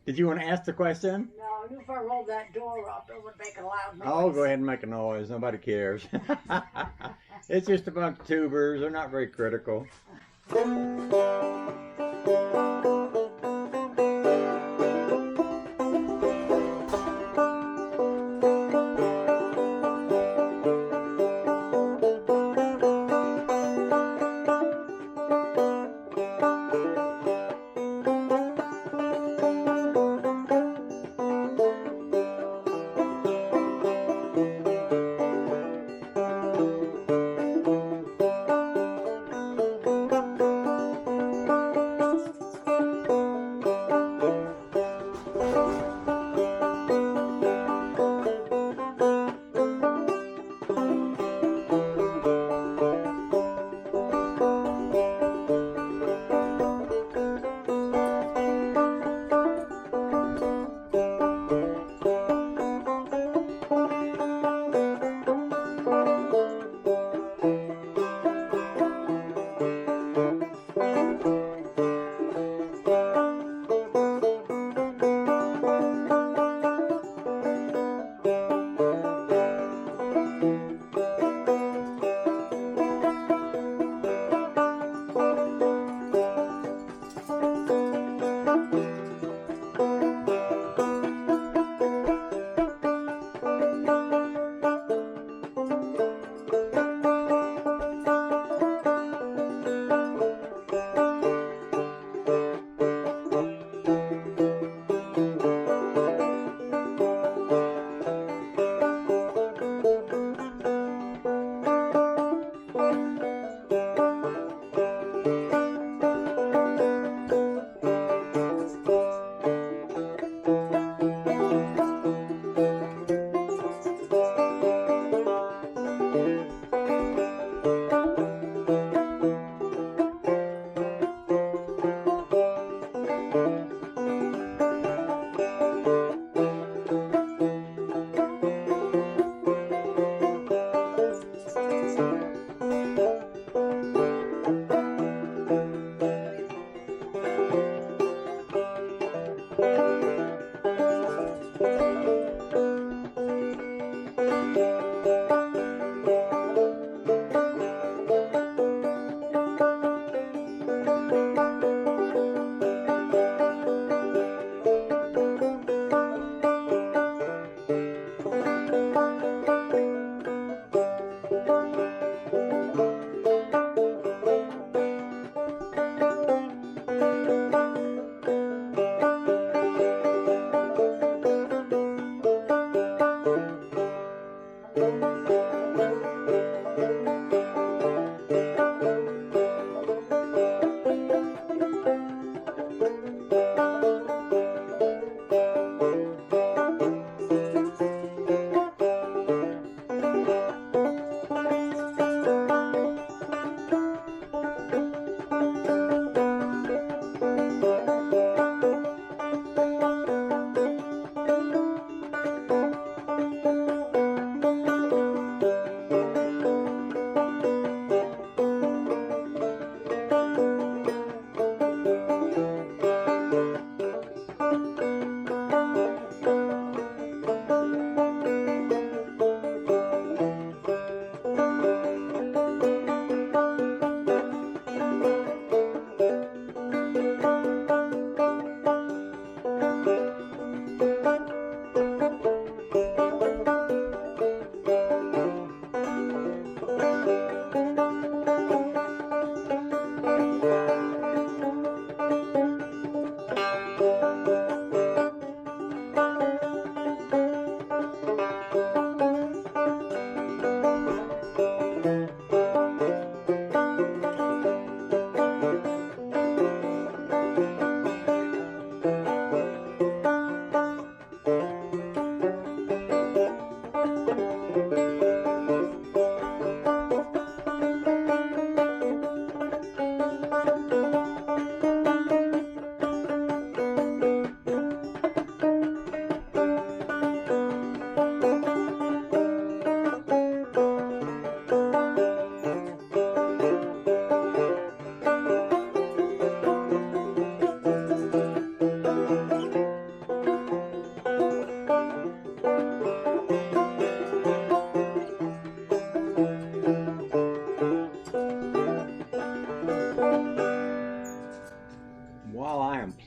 Did you want to ask the question? No, I knew if I rolled that door up, it would make a loud noise. Oh, go ahead and make a noise. Nobody cares. It's just a bunch of tubers. They're not very critical.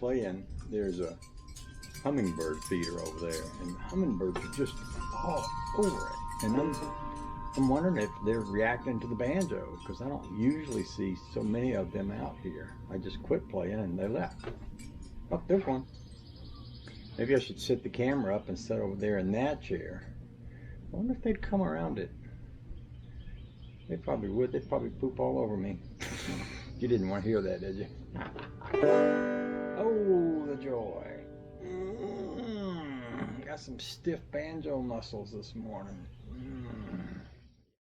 playing, there's a hummingbird feeder over there, and hummingbirds are just all over it. And I'm wondering if they're reacting to the banjo, because I don't usually see so many of them out here. I just quit playing and they left. Oh, there's one. Maybe I should set the camera up and sit over there in that chair. I wonder if they'd come around it. They probably would. They'd probably poop all over me. You didn't want to hear that, did you? Oh, the joy. Got some stiff banjo muscles this morning.